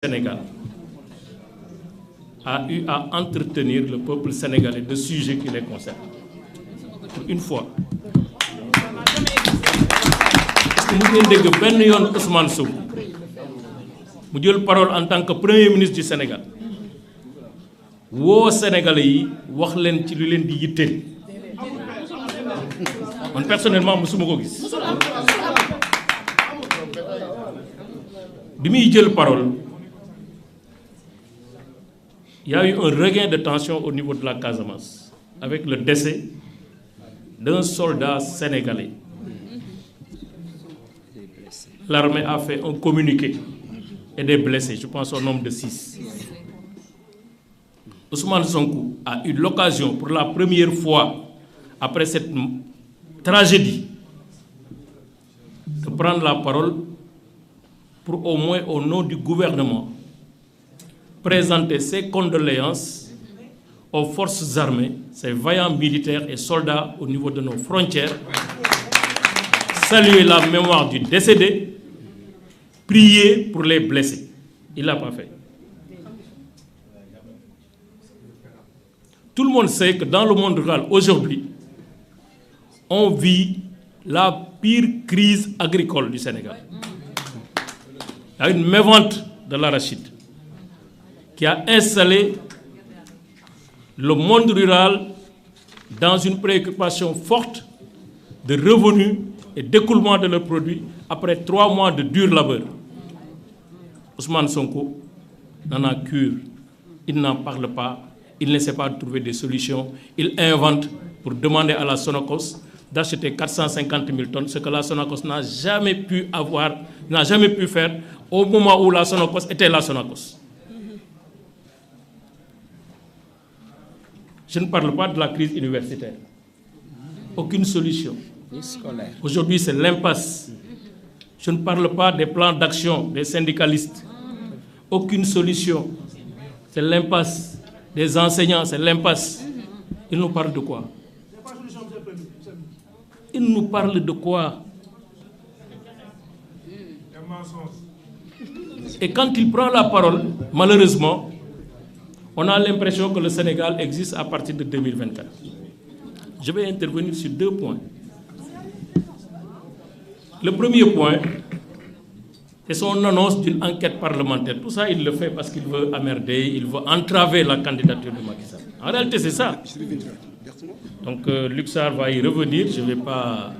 Sénégal a eu à entretenir le peuple sénégalais de sujets qui les concernent. Pour une fois. Mu ngeen dégg benn yoon Ousmane Sonko mu jël parole en tant que premier ministre du Sénégal woo Sénégalais yi wax leen ci lu leen di yitteel man personnellement musuma ko gis bi muy jël parole. Il y a eu un regain de tension au niveau de la Casamance avec le décès d'un soldat sénégalais. L'armée a fait un communiqué et des blessés, je pense au nombre de 6. Ousmane Sonko a eu l'occasion pour la première fois après cette tragédie de prendre la parole pour au moins au nom du gouvernement présenter ses condoléances aux forces armées, ces vaillants militaires et soldats au niveau de nos frontières, saluer la mémoire du décédé, prier pour les blessés. Il ne l'a pas fait. Tout le monde sait que dans le monde rural, aujourd'hui, on vit la pire crise agricole du Sénégal. Il y a une mévente de l'arachide qui a installé le monde rural dans une préoccupation forte de revenus et d'écoulement de leurs produits après 3 mois de dur labeur. Ousmane Sonko n'en a cure. Il n'en parle pas. Il ne sait pas trouver des solutions. Il invente pour demander à la Sonacos d'acheter 450 000 tonnes, ce que la Sonacos n'a jamais pu faire au moment où la Sonacos était la Sonacos. Je ne parle pas de la crise universitaire. Aucune solution. Aujourd'hui, c'est l'impasse. Je ne parle pas des plans d'action des syndicalistes. Aucune solution. C'est l'impasse. Des enseignants, c'est l'impasse. Ils nous parlent de quoi? Ils nous parlent de quoi? Et quand il prend la parole, malheureusement, on a l'impression que le Sénégal existe à partir de 2024. Je vais intervenir sur 2 points. Le premier point, c'est son annonce d'une enquête parlementaire. Tout ça, il le fait parce qu'il veut emmerder, il veut entraver la candidature de Macky Sall. En réalité, c'est ça. Donc, Luxar va y revenir. Je ne vais pas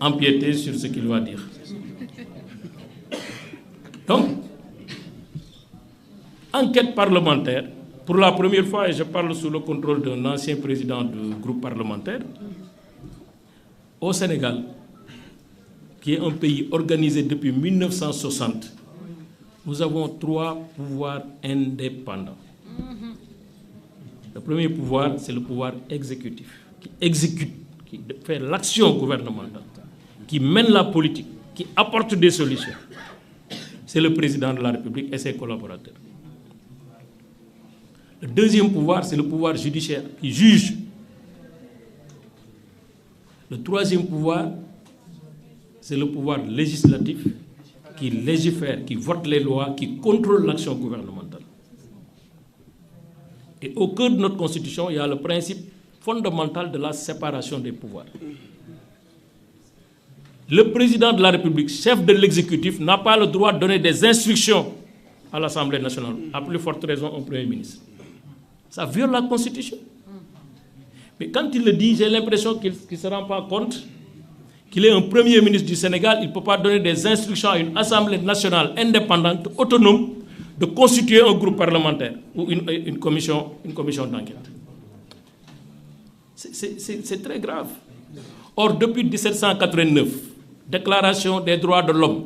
empiéter sur ce qu'il va dire. Donc, enquête parlementaire, pour la première fois, et je parle sous le contrôle d'un ancien président du groupe parlementaire, au Sénégal, qui est un pays organisé depuis 1960, nous avons 3 pouvoirs indépendants. Le premier pouvoir, c'est le pouvoir exécutif, qui exécute, qui fait l'action gouvernementale, qui mène la politique, qui apporte des solutions. C'est le président de la République et ses collaborateurs. Le deuxième pouvoir, c'est le pouvoir judiciaire, qui juge. Le troisième pouvoir, c'est le pouvoir législatif, qui légifère, qui vote les lois, qui contrôle l'action gouvernementale. Et au cœur de notre Constitution, il y a le principe fondamental de la séparation des pouvoirs. Le président de la République, chef de l'exécutif, n'a pas le droit de donner des instructions à l'Assemblée nationale, à plus forte raison au Premier ministre. Ça viole la Constitution. Mais quand il le dit, j'ai l'impression qu'il ne se rend pas compte qu'il est un Premier ministre du Sénégal. Il ne peut pas donner des instructions à une Assemblée nationale indépendante, autonome, de constituer un groupe parlementaire ou une commission d'enquête. C'est très grave. Or, depuis 1789, Déclaration des droits de l'homme,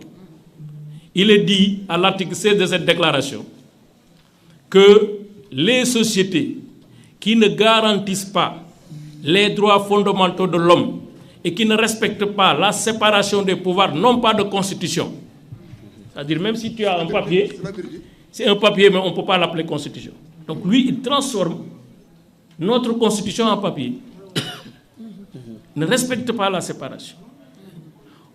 il est dit à l'article 16 de cette déclaration que les sociétés qui ne garantissent pas les droits fondamentaux de l'homme et qui ne respectent pas la séparation des pouvoirs n'ont pas de constitution. C'est-à-dire, même si tu as un papier, c'est un papier, mais on ne peut pas l'appeler constitution. Donc lui, il transforme notre constitution en papier. Ne respecte pas la séparation.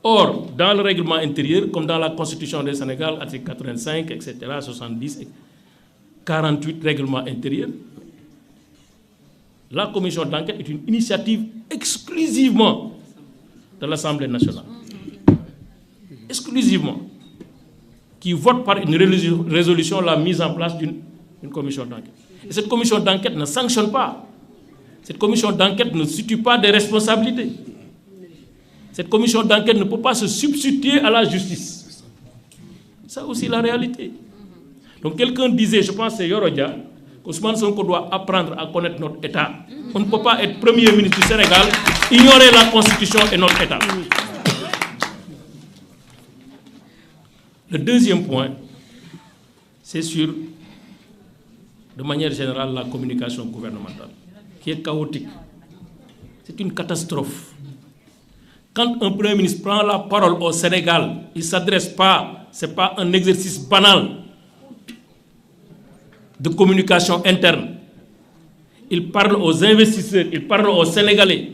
Or, dans le règlement intérieur, comme dans la Constitution du Sénégal, article 85, etc., 70, 48 règlement intérieur, la commission d'enquête est une initiative exclusivement de l'Assemblée nationale. Exclusivement. Qui vote par une résolution la mise en place d'une commission d'enquête. Et cette commission d'enquête ne sanctionne pas. Cette commission d'enquête ne situe pas des responsabilités. Cette commission d'enquête ne peut pas se substituer à la justice. Ça aussi la réalité. Donc quelqu'un disait, je pense que c'est Yorodia, qu'Ousmane Sonko doit apprendre à connaître notre État. On ne peut pas être Premier ministre du Sénégal, ignorer la Constitution et notre État. Le deuxième point, c'est sur, de manière générale, la communication gouvernementale, qui est chaotique. C'est une catastrophe. Quand un Premier ministre prend la parole au Sénégal, il ne s'adresse pas, ce n'est pas un exercice banal de communication interne. Il parle aux investisseurs, il parle aux Sénégalais,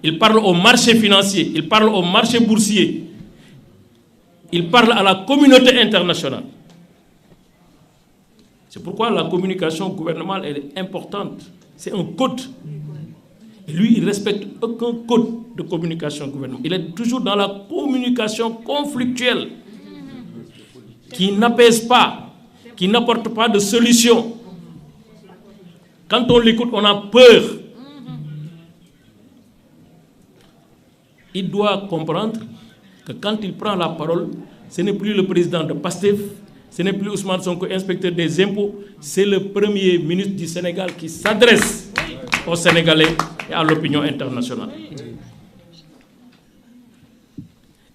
il parle au marché financier, il parle au marché boursier, il parle à la communauté internationale. C'est pourquoi la communication gouvernementale elle est importante. C'est un code. Et lui, il ne respecte aucun code de communication gouvernementale. Il est toujours dans la communication conflictuelle, qui n'apaise pas, qui n'apporte pas de solution. Quand on l'écoute, on a peur. Il doit comprendre que quand il prend la parole, ce n'est plus le président de PASTEF, ce n'est plus Ousmane Sonko, inspecteur des impôts, c'est le Premier ministre du Sénégal qui s'adresse aux Sénégalais et à l'opinion internationale.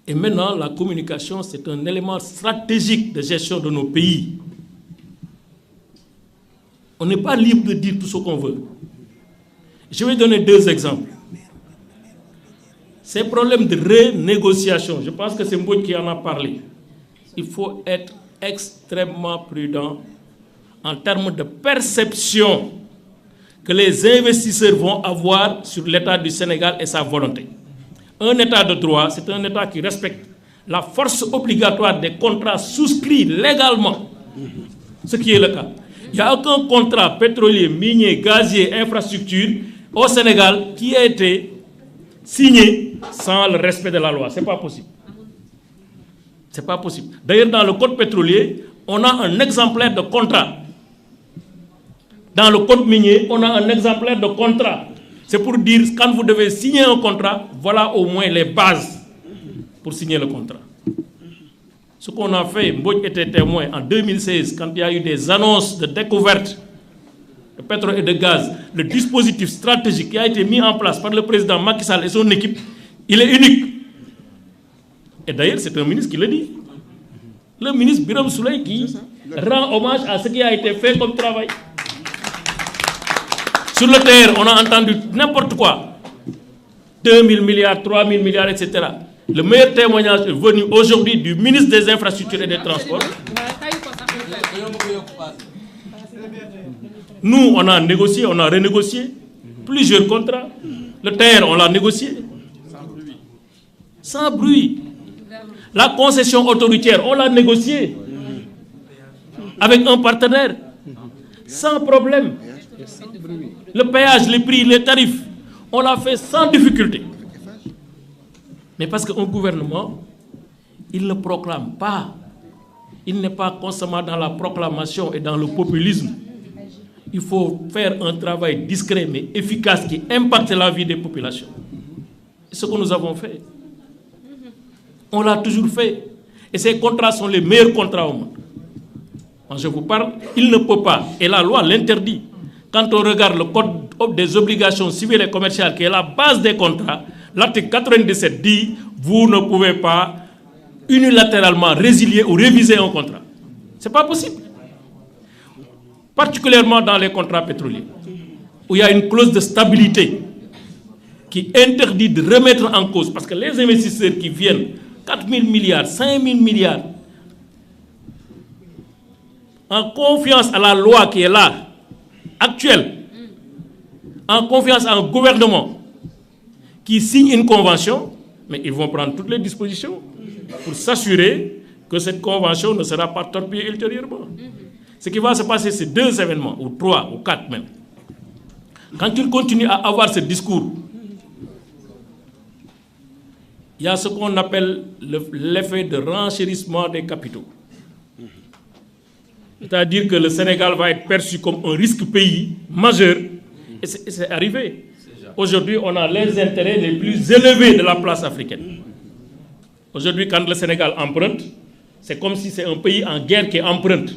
Et maintenant, la communication, c'est un élément stratégique de gestion de nos pays. On n'est pas libre de dire tout ce qu'on veut. Je vais donner deux exemples. Ces problèmes de renégociation, je pense que c'est Mbouch qui en a parlé. Il faut être extrêmement prudent en termes de perception que les investisseurs vont avoir sur l'État du Sénégal et sa volonté. Un État de droit, c'est un État qui respecte la force obligatoire des contrats souscrits légalement, ce qui est le cas. Il n'y a aucun contrat pétrolier, minier, gazier, infrastructure au Sénégal qui a été signé sans le respect de la loi. Ce n'est pas possible. Ce n'est pas possible. D'ailleurs, dans le code pétrolier, on a un exemplaire de contrat. Dans le code minier, on a un exemplaire de contrat. C'est pour dire, quand vous devez signer un contrat, voilà au moins les bases pour signer le contrat. Ce qu'on a fait, Mbouch était témoin en 2016, quand il y a eu des annonces de découverte de pétrole et de gaz, le dispositif stratégique qui a été mis en place par le président Macky Sall et son équipe, il est unique. Et d'ailleurs, c'est un ministre qui le dit. Le ministre Birame Souleye qui rend hommage à ce qui a été fait comme travail. Sur le terrain, on a entendu n'importe quoi. 2 000 milliards, 3 000 milliards, etc. Le meilleur témoignage est venu aujourd'hui du ministre des Infrastructures et des Transports. Nous, on a négocié, on a renégocié plusieurs contrats. Le terre, on l'a négocié. Sans bruit. La concession autoritaire, on l'a négocié. Avec un partenaire. Sans problème. Le péage, les prix, les tarifs, on l'a fait sans difficulté. Mais parce qu'un gouvernement, il ne proclame pas. Il n'est pas constamment dans la proclamation et dans le populisme. Il faut faire un travail discret mais efficace qui impacte la vie des populations. C'est ce que nous avons fait. On l'a toujours fait. Et ces contrats sont les meilleurs contrats au monde. Quand je vous parle, il ne peut pas, et la loi l'interdit. Quand on regarde le code des obligations civiles et commerciales, qui est la base des contrats, l'article 97 dit « Vous ne pouvez pas unilatéralement résilier ou réviser un contrat. » Ce n'est pas possible. Particulièrement dans les contrats pétroliers, où il y a une clause de stabilité qui interdit de remettre en cause, parce que les investisseurs qui viennent, 4 000 milliards, 5 000 milliards, en confiance à la loi qui est là, actuelle, en confiance à un gouvernement qui signe une convention, Mais ils vont prendre toutes les dispositions pour s'assurer que cette convention ne sera pas torpillée ultérieurement. Ce qui va se passer, c'est 2 événements, ou 3, ou 4 même. Quand ils continuent à avoir ce discours, il y a ce qu'on appelle l'effet de renchérissement des capitaux. C'est-à-dire que le Sénégal va être perçu comme un risque pays majeur. Et c'est arrivé. Aujourd'hui, on a les intérêts les plus élevés de la place africaine. Aujourd'hui, quand le Sénégal emprunte, c'est comme si c'est un pays en guerre qui emprunte.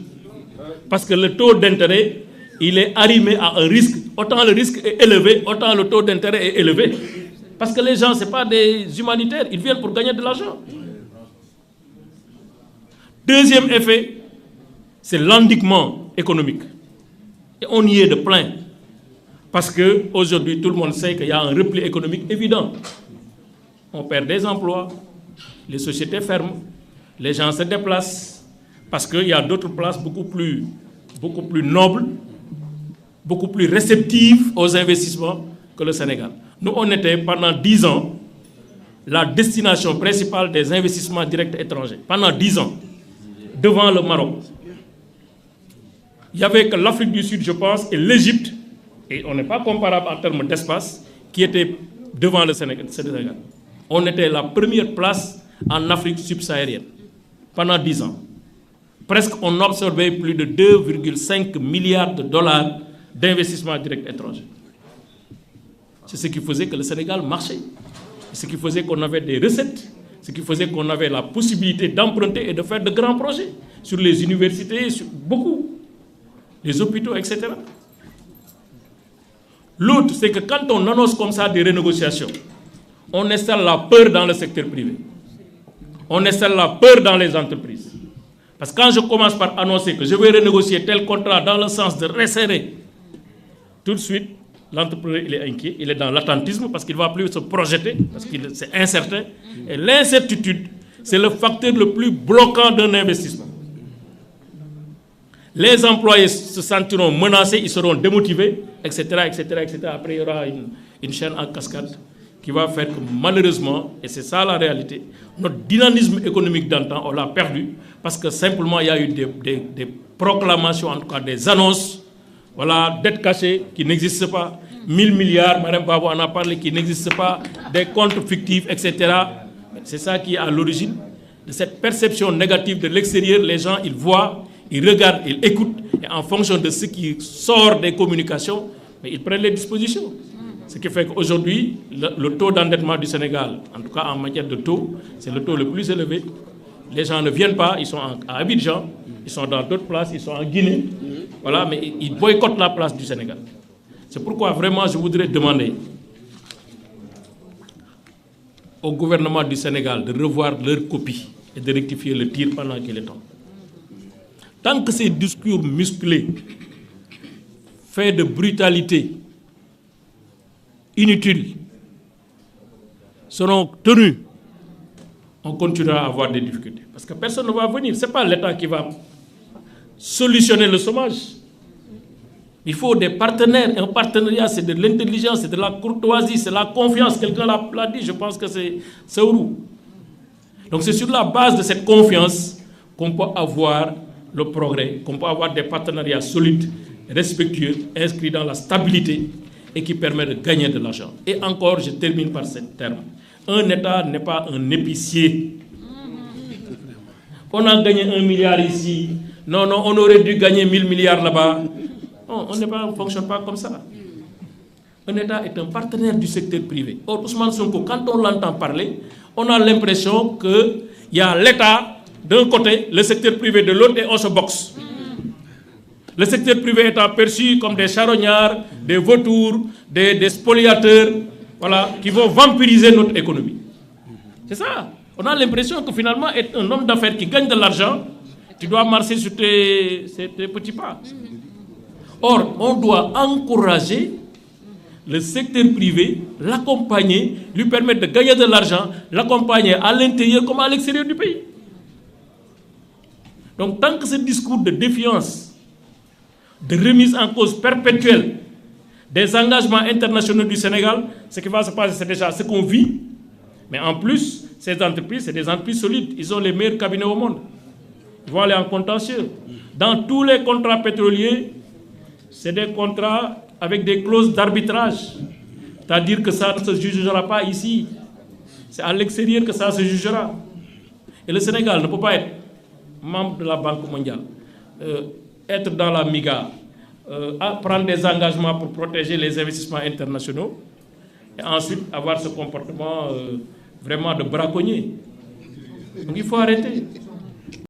Parce que le taux d'intérêt, il est arrimé à un risque. Autant le risque est élevé, autant le taux d'intérêt est élevé. Parce que les gens, ce n'est pas des humanitaires, ils viennent pour gagner de l'argent. Deuxième effet, c'est l'endiguement économique. Et on y est de plein. Parce qu'aujourd'hui, tout le monde sait qu'il y a un repli économique évident. On perd des emplois, les sociétés ferment, les gens se déplacent, parce qu'il y a d'autres places beaucoup plus nobles, beaucoup plus réceptives aux investissements que le Sénégal. Nous, on était pendant 10 ans la destination principale des investissements directs étrangers. Pendant 10 ans, devant le Maroc. Il n'y avait que l'Afrique du Sud, je pense, et l'Égypte, et on n'est pas comparable en termes d'espace, qui étaient devant le Sénégal. On était la première place en Afrique subsaharienne, pendant 10 ans. Presque on absorbait plus de 2,5 milliards de dollars d'investissements directs étrangers. C'est ce qui faisait que le Sénégal marchait. C'est ce qui faisait qu'on avait des recettes. Ce qui faisait qu'on avait la possibilité d'emprunter et de faire de grands projets sur les universités, sur beaucoup, les hôpitaux, etc. L'autre, c'est que quand on annonce comme ça des renégociations, on installe la peur dans le secteur privé. On installe la peur dans les entreprises. Parce que quand je commence par annoncer que je vais renégocier tel contrat dans le sens de resserrer, tout de suite, l'entrepreneur, il est inquiet, il est dans l'attentisme parce qu'il ne va plus se projeter, parce que c'est incertain. Et l'incertitude, c'est le facteur le plus bloquant d'un investissement. Les employés se sentiront menacés, ils seront démotivés, etc., etc., etc. Après, il y aura une chaîne en cascade qui va faire que malheureusement, et c'est ça la réalité, notre dynamisme économique d'antan, on l'a perdu parce que simplement il y a eu des proclamations, en tout cas des annonces, voilà, dettes cachées qui n'existent pas, 1000 milliards, Mme Babou en a parlé, qui n'existent pas, des comptes fictifs, etc. C'est ça qui est à l'origine de cette perception négative de l'extérieur. Les gens, ils voient, ils regardent, ils écoutent, et en fonction de ce qui sort des communications, mais ils prennent les dispositions. Ce qui fait qu'aujourd'hui, le taux d'endettement du Sénégal, en tout cas en matière de taux, c'est le taux le plus élevé. Les gens ne viennent pas, ils sont à Abidjan, ils sont dans d'autres places, ils sont en Guinée, voilà, mais ils boycottent la place du Sénégal. C'est pourquoi vraiment je voudrais demander au gouvernement du Sénégal de revoir leur copie et de rectifier le tir pendant qu'il est temps. Tant que ces discours musclés, faits de brutalité, inutiles, seront tenus, on continuera à avoir des difficultés. Parce que personne ne va venir. Ce n'est pas l'État qui va solutionner le chômage. Il faut des partenaires. Un partenariat, c'est de l'intelligence, c'est de la courtoisie, c'est la confiance. Quelqu'un l'a dit, je pense que c'est Seourou. Donc c'est sur la base de cette confiance qu'on peut avoir le progrès, qu'on peut avoir des partenariats solides, respectueux, inscrits dans la stabilité et qui permettent de gagner de l'argent. Et encore, je termine par ce terme. Un État n'est pas un épicier. On a gagné 1 milliard ici. Non, non, on aurait dû gagner 1000 milliards là-bas. Non, on ne fonctionne pas comme ça. Un État est un partenaire du secteur privé. Or, Ousmane Sonko, quand on l'entend parler, on a l'impression qu'il y a l'État d'un côté, le secteur privé de l'autre, et on se boxe. Le secteur privé étant perçu comme des charognards, des vautours, des spoliateurs, voilà, qui vont vampiriser notre économie. C'est ça. On a l'impression que finalement, être un homme d'affaires qui gagne de l'argent, tu dois marcher sur tes petits pas. Or, on doit encourager le secteur privé, l'accompagner, lui permettre de gagner de l'argent, l'accompagner à l'intérieur comme à l'extérieur du pays. Donc, tant que ce discours de défiance, de remise en cause perpétuelle des engagements internationaux du Sénégal, ce qui va se passer, c'est déjà ce qu'on vit. Mais en plus, ces entreprises, c'est des entreprises solides. Ils ont les meilleurs cabinets au monde. Ils vont aller en contentieux. Dans tous les contrats pétroliers, c'est des contrats avec des clauses d'arbitrage. C'est-à-dire que ça ne se jugera pas ici. C'est à l'extérieur que ça se jugera. Et le Sénégal ne peut pas être membre de la Banque mondiale, être dans la MIGA, prendre des engagements pour protéger les investissements internationaux, et ensuite avoir ce comportement vraiment de braconnier. Donc il faut arrêter.